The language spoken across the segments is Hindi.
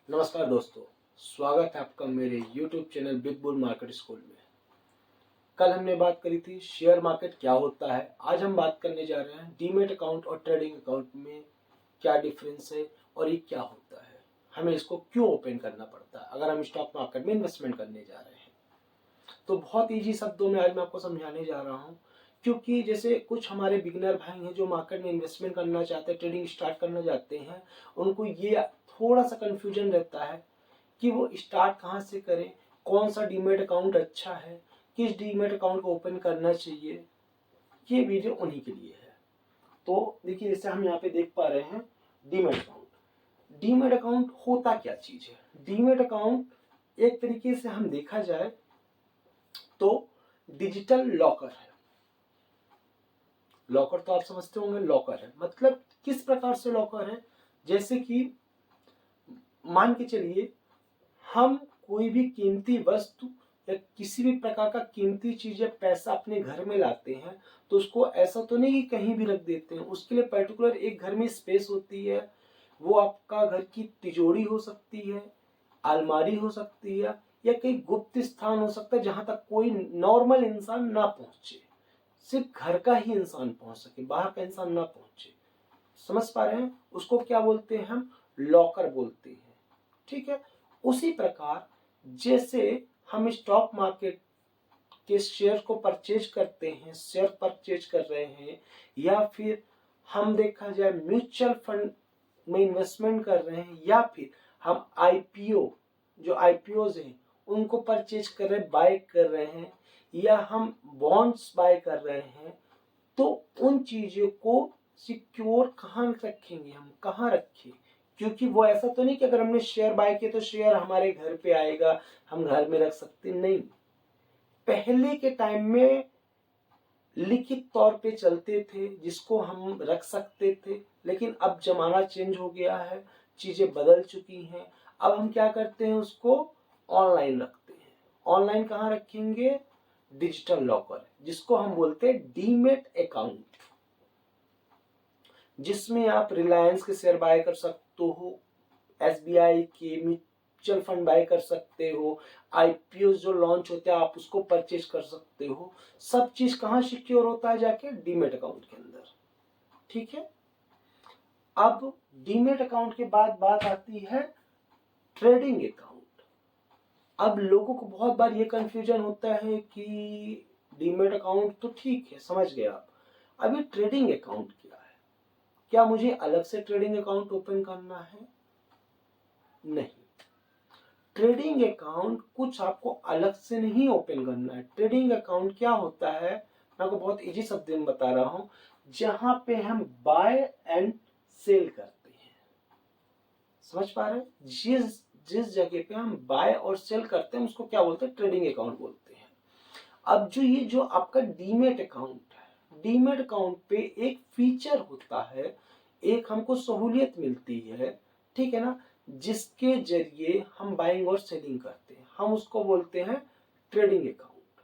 नमस्कार दोस्तों, स्वागत है आपका मेरे YouTube channel big bull market school में। कल हमने बात करी थी शेयर मार्केट क्या होता है। आज हम बात करने जा रहे हैं डीमेट अकाउंट और ट्रेडिंग अकाउंट में क्या डिफरेंस है और ये क्या होता है, हमें इसको क्यों ओपन करना पड़ता है अगर हम स्टॉक मार्केट में इन्वेस्टमेंट करने जा रहे हैं। तो बहुत ईजी शब्दों में आज मैं आपको समझाने जा रहा हूँ, क्योंकि जैसे कुछ हमारे बिगिनर भाई हैं जो मार्केट में इन्वेस्टमेंट करना चाहते हैं, ट्रेडिंग स्टार्ट करना चाहते हैं, उनको ये थोड़ा सा कन्फ्यूजन रहता है कि वो स्टार्ट कहाँ से करें, कौन सा डीमेट अकाउंट अच्छा है, किस डीमेट अकाउंट को ओपन करना चाहिए। ये वीडियो उन्हीं के लिए है। तो देखिए, जैसे हम यहाँ पे देख पा रहे हैं डीमेट अकाउंट। डीमेट अकाउंट होता क्या चीज है? डीमेट अकाउंट एक तरीके से हम देखा जाए तो डिजिटल लॉकर है। लॉकर तो आप समझते होंगे, लॉकर है मतलब किस प्रकार से लॉकर है। जैसे कि मान के चलिए हम कोई भी कीमती वस्तु या किसी भी प्रकार का कीमती चीज या पैसा अपने घर में लाते हैं तो उसको ऐसा तो नहीं कि कहीं भी रख देते हैं। उसके लिए पर्टिकुलर एक घर में स्पेस होती है। वो आपका घर की तिजोरी हो सकती है, अलमारी हो सकती है, या कहीं गुप्त स्थान हो सकता है जहां तक कोई नॉर्मल इंसान ना पहुंचे, सिर्फ घर का ही इंसान पहुंच सके, बाहर का इंसान ना पहुंचे। समझ पा रहे हैं? उसको क्या बोलते हैं? हम लॉकर बोलते हैं। ठीक है। उसी प्रकार जैसे हम स्टॉक मार्केट के शेयर को परचेज करते हैं, शेयर परचेज कर रहे हैं, या फिर हम देखा जाए म्यूचुअल फंड में इन्वेस्टमेंट कर रहे हैं, या फिर हम आईपीओ जो आईपीओज हैं उनको परचेज कर रहे हैं, बाय कर रहे हैं, या हम बॉन्ड्स बाय कर रहे हैं, तो उन चीजों को सिक्योर कहाँ रखेंगे, हम कहाँ रखें? क्योंकि वो ऐसा तो नहीं कि अगर हमने शेयर बाय किया तो शेयर हमारे घर पे आएगा, हम घर में रख सकते नहीं। पहले के टाइम में लिखित तौर पे चलते थे जिसको हम रख सकते थे, लेकिन अब जमाना चेंज हो गया है, चीजें बदल चुकी हैं। अब हम क्या करते हैं, उसको ऑनलाइन रखते हैं। ऑनलाइन कहाँ रखेंगे? डिजिटल लॉकर, जिसको हम बोलते हैं डीमेट अकाउंट, जिसमें आप रिलायंस के शेयर बाय कर सकते हो, एसबीआई के म्यूचुअल फंड बाय कर सकते हो, आईपीओ जो लॉन्च होते हैं आप उसको परचेज कर सकते हो। सब चीज कहाँ सिक्योर होता है? जाके डीमेट अकाउंट के अंदर। ठीक है। अब डीमेट अकाउंट के बाद बात आती है ट्रेडिंग अकाउंट। अब लोगों को बहुत बार ये कंफ्यूजन होता है कि डीमेट अकाउंट तो ठीक है, समझ गए आप, अभी ट्रेडिंग अकाउंट क्या है? क्या मुझे अलग से ट्रेडिंग अकाउंट ओपन करना है? नहीं, ट्रेडिंग अकाउंट कुछ आपको अलग से नहीं ओपन करना है। ट्रेडिंग अकाउंट क्या होता है, मैं आपको बहुत इजी शब्द में बता रहा हूं, जहां पे हम बाय एंड सेल करते हैं। समझ पा रहे हैं? जिस जिस जगह पे हम बाय और सेल करते हैं उसको क्या बोलते हैं? ट्रेडिंग अकाउंट बोलते हैं। अब जो आपका डीमेट अकाउंट है, डीमेट अकाउंट पे एक फीचर होता है, एक हमको सहूलियत मिलती है, ठीक है ना, जिसके जरिए हम बाइंग और सेलिंग करते हैं, हम उसको बोलते हैं ट्रेडिंग अकाउंट।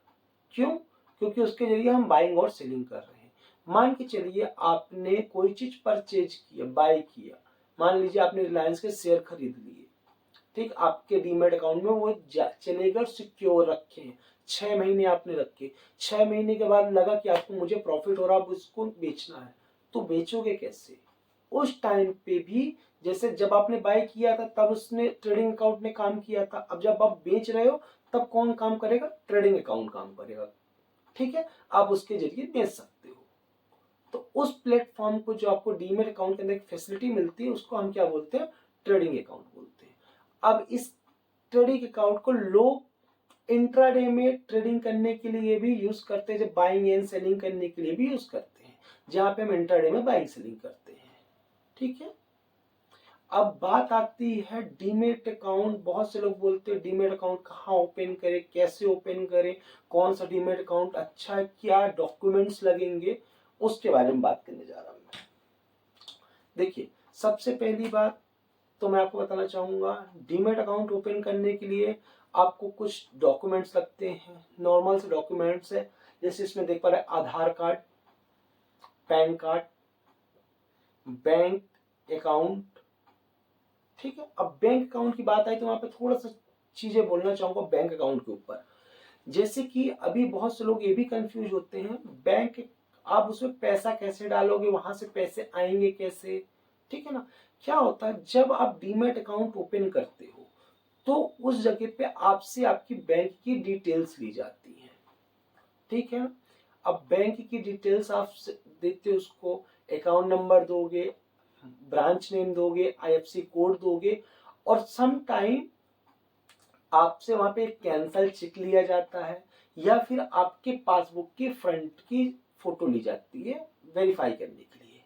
क्यों? क्योंकि उसके जरिए हम बाइंग और सेलिंग कर रहे हैं। मान के चलिए आपने कोई चीज परचेज किया, बाय किया, मान लीजिए आपने रिलायंस के शेयर खरीद लिए, ठीक, आपके डीमेट अकाउंट में वो चलेगा और सिक्योर रखे हैं। 6 महीने आपने रखे, 6 महीने के बाद लगा कि आपको मुझे प्रॉफिट हो रहा, अब उसको बेचना है, तो बेचोगे कैसे? उस टाइम पे भी जैसे जब आपने बाय किया था तब उसने ट्रेडिंग अकाउंट ने काम किया था, अब जब आप बेच रहे हो तब कौन काम करेगा? ट्रेडिंग अकाउंट काम करेगा। ठीक है, आप उसके जरिए बेच सकते हो। तो उस प्लेटफॉर्म को, जो आपको डीमेट अकाउंट के अंदर एक फैसिलिटी मिलती है, उसको हम क्या बोलते हैं? ट्रेडिंग अकाउंट बोलते हैं। अब इस ट्रेडिंग अकाउंट को लोग इंट्राडे में ट्रेडिंग करने के लिए भी यूज करते हैं, जब बाइंग एंड सेलिंग करने के लिए भी यूज करते हैं, जहां पे हम इंट्राडे में बाइंग सेलिंग करते हैं। ठीक है। अब बात आती है डीमेट अकाउंट। बहुत से लोग बोलते हैं डीमेट अकाउंट कहाँ ओपन करें, कैसे ओपन करें, कौन सा डीमेट अकाउंट अच्छा है, क्या डॉक्यूमेंट्स लगेंगे, उसके बारे में बात करने जा रहा हूं मैं। देखिए, सबसे पहली बात तो मैं आपको बताना चाहूंगा, डीमेट अकाउंट ओपन करने के लिए आपको कुछ डॉक्यूमेंट्स लगते हैं। नॉर्मल से डॉक्यूमेंट्स है, जैसे इसमें देख पा रहे हैं Aadhaar card, PAN card, bank account, ठीक है। अब बैंक अकाउंट की बात आई तो वहां पे थोड़ा सा चीजें बोलना चाहूंगा बैंक अकाउंट के ऊपर। जैसे कि अभी बहुत से लोग ये भी कंफ्यूज होते हैं, बैंक आप उसमें पैसा कैसे डालोगे, वहां से पैसे आएंगे कैसे, ठीक है ना। क्या होता है, जब आप डीमैट अकाउंट ओपन करते हो तो उस जगह पे आपसे आपकी बैंक की डिटेल्स ली जाती हैं, ठीक है ना। अब बैंक की डिटेल्स आप देते हो, उसको अकाउंट नंबर दोगे, ब्रांच नेम दोगे, आईएफएससी कोड दोगे, और सम टाइम आपसे वहां पे एक कैंसल चेक लिया जाता है, या फिर आपके पासबुक की फ्रंट की फोटो ली जाती है वेरीफाई करने के लिए,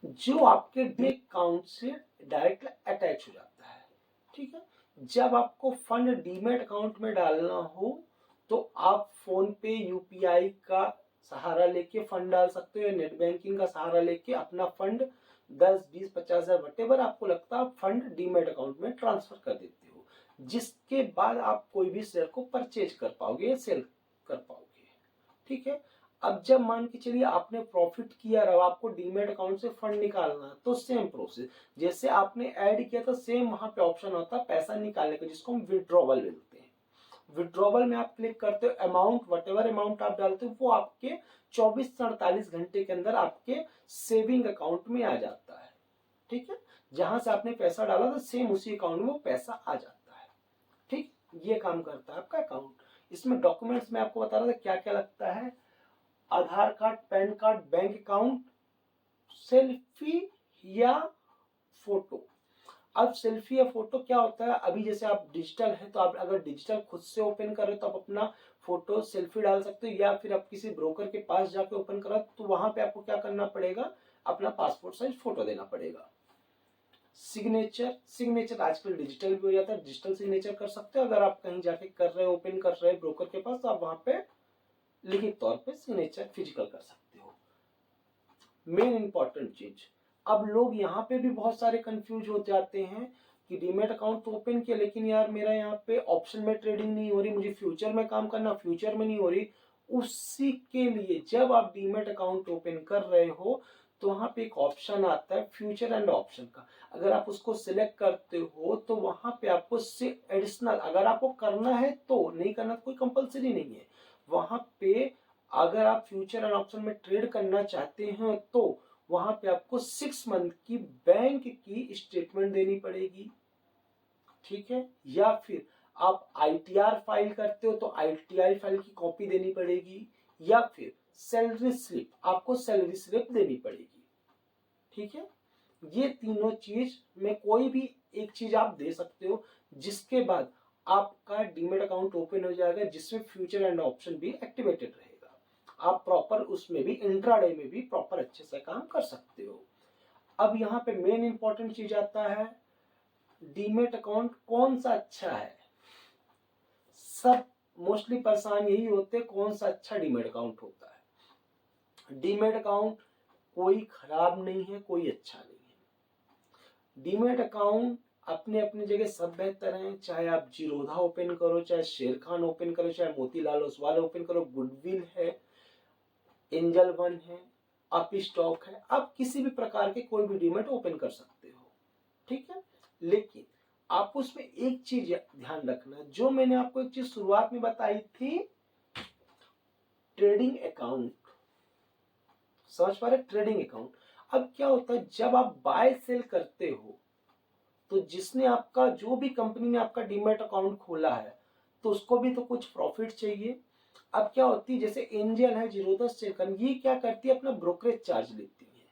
जो आपके बैंक अकाउंट से डायरेक्ट अटैच हो जाता है, ठीक है। जब आपको फंड डीमैट अकाउंट में डालना हो तो आप फोन पे यूपीआई का सहारा लेके फंड डाल सकते हो, या नेट बैंकिंग का सहारा लेके अपना फंड 10, 20, 50 हजार वटेवर आपको लगता है फंड डीमैट अकाउंट में ट्रांसफर कर देते हो, जिसके बाद आप कोई भी शेयर को परचेज कर पाओगे या सेल कर पाओगे, ठीक है। अब जब मान के चलिए आपने प्रॉफिट किया और आपको डीमैट अकाउंट से फंड निकालना है, तो सेम प्रोसेस जैसे आपने ऐड किया था, सेम वहां पे ऑप्शन होता है पैसा निकालने का, जिसको हम विड्रॉवल बोलते हैं। विड्रॉवल में आप क्लिक करते हो, अमाउंट वटेवर अमाउंट आप डालते हो वो आपके 24 से 48 घंटे के अंदर आपके सेविंग अकाउंट में आ जाता है, ठीक है। जहां से आपने पैसा डाला था सेम उसी अकाउंट में वो पैसा आ जाता है, ठीक। ये काम करता है आपका अकाउंट। इसमें डॉक्यूमेंट्स में आपको बता रहा था क्या क्या लगता है, Aadhaar card, PAN card, bank account, selfie या फोटो। अब सेल्फी या फोटो क्या होता है, अभी जैसे आप डिजिटल है तो आप अगर डिजिटल खुद से ओपन कर रहे हो तो आप अपना फोटो सेल्फी डाल सकते हो, या फिर आप किसी ब्रोकर के पास जाके ओपन करो तो वहां पे आपको क्या करना पड़ेगा, अपना पासपोर्ट साइज फोटो देना पड़ेगा। सिग्नेचर, सिग्नेचर आजकल डिजिटल भी हो जाता है, डिजिटल सिग्नेचर कर सकते हो। अगर आप कहीं जाके कर रहे हो, ओपन कर रहे हो ब्रोकर के पास, तो आप वहां पे लिखित तौर पे सिग्नेचर फिजिकल कर सकते हो। मेन इंपॉर्टेंट चीज, अब लोग यहाँ पे भी बहुत सारे कंफ्यूज हो जाते हैं कि डीमैट अकाउंट तो ओपन किया, लेकिन यार मेरा यहाँ पे ऑप्शन में ट्रेडिंग नहीं हो रही, मुझे फ्यूचर में काम करना, फ्यूचर में नहीं हो रही। उसी के लिए जब आप डीमैट अकाउंट ओपन कर रहे हो तो वहां पे एक ऑप्शन आता है फ्यूचर एंड ऑप्शन का। अगर आप उसको सिलेक्ट करते हो तो वहां पे आपको से एडिशनल, अगर आपको करना है तो, नहीं करना तो कोई कंपलसरी नहीं है। वहां पे अगर आप फ्यूचर एंड ऑप्शन में ट्रेड करना चाहते हैं तो वहां पे आपको 6 मंथ की बैंक की स्टेटमेंट देनी पड़ेगी, ठीक है। या फिर आप आईटीआर फाइल करते हो तो आईटीआर फाइल की कॉपी देनी पड़ेगी, या फिर सैलरी स्लिप, आपको सैलरी स्लिप देनी पड़ेगी, ठीक है। ये तीनों चीज में कोई भी एक चीज आप दे सकते हो, जिसके बाद आपका डीमैट अकाउंट ओपन हो जाएगा, जिसमें फ्यूचर एंड ऑप्शन भी एक्टिवेटेड रहेगा। आप प्रॉपर उसमें भी इंट्राडे में भी प्रॉपर अच्छे से काम कर सकते हो। अब यहाँ पे मेन इंपॉर्टेंट चीज आता है, डीमैट अकाउंट कौन सा अच्छा है। सब मोस्टली परेशान यही होते हैं कौन सा अच्छा डीमैट अकाउंट होता है। डीमैट अकाउंट कोई खराब नहीं है, कोई अच्छा नहीं है। डीमैट अकाउंट अपने अपनी जगह सब बेहतर हैं, चाहे आप जीरोधा ओपन करो, चाहे शेर खान ओपन करो, चाहे मोतीलाल ओसवाल ओपन करो, गुडविल है, एंजल वन है, अप स्टॉक है, आप किसी भी प्रकार के कोई भी डीमैट ओपन कर सकते हो, ठीक है। लेकिन आप उसमें एक चीज ध्यान रखना, जो मैंने आपको एक चीज शुरुआत में बताई थी, ट्रेडिंग अकाउंट, समझ पा रहे, ट्रेडिंग अकाउंट। अब क्या होता है, जब आप बाय सेल करते हो तो जिसने आपका, जो भी कंपनी ने आपका डीमैट अकाउंट खोला है तो उसको भी तो कुछ प्रॉफिट चाहिए। अब क्या होती है, जैसे एंजल है, जीरोधा शेरखान, ये क्या करती है, अपना ब्रोकरेज चार्ज लेती है,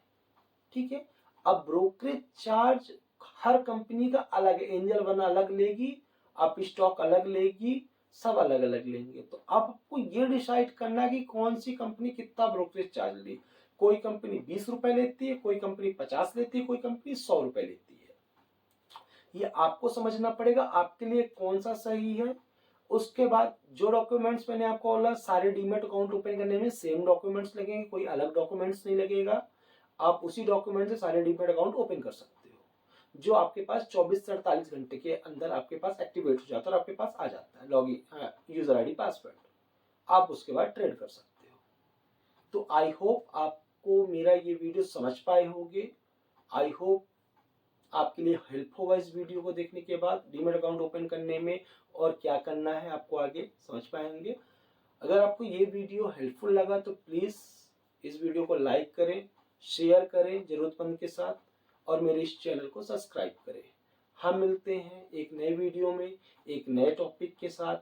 ठीक है। अब ब्रोकरेज चार्ज हर कंपनी का अलग है, एंजल वन अलग लेगी, आप स्टॉक अलग लेगी, सब अलग अलग लेंगे। तो आपको ये डिसाइड करना है कि कौन सी कंपनी कितना ब्रोकरेज चार्ज ले। कोई कंपनी 20 रुपए लेती है, कोई कंपनी 50 लेती है, कोई कंपनी 100 रुपए लेती है। ये आपको समझना पड़ेगा आपके लिए कौन सा सही है। उसके बाद जो डॉक्यूमेंट्स मैंने आपको बोला, सारे डीमैट अकाउंट ओपन करने में सेम डॉक्यूमेंट्स लगेंगे, कोई अलग डॉक्यूमेंट्स नहीं लगेगा। आप उसी डॉक्यूमेंट से सारे डीमैट अकाउंट ओपन कर सकते हो, जो आपके पास 24 से 48 घंटे के अंदर आपके पास एक्टिवेट हो जाता है और आपके पास आ जाता है लॉगिन, यूजर आईडी, पासवर्ड। आप उसके बाद ट्रेड कर सकते हो। तो आई होप आपको मेरा ये वीडियो समझ पाए होंगे। आई होप आपके लिए हेल्प होगा इस वीडियो को देखने के बाद डीमैट अकाउंट ओपन करने में, और क्या करना है आपको आगे समझ पाएंगे। अगर आपको ये वीडियो हेल्पफुल लगा तो प्लीज़ इस वीडियो को लाइक करें, शेयर करें ज़रूरतमंद के साथ, और मेरे इस चैनल को सब्सक्राइब करें। हम मिलते हैं एक नए वीडियो में एक नए टॉपिक के साथ।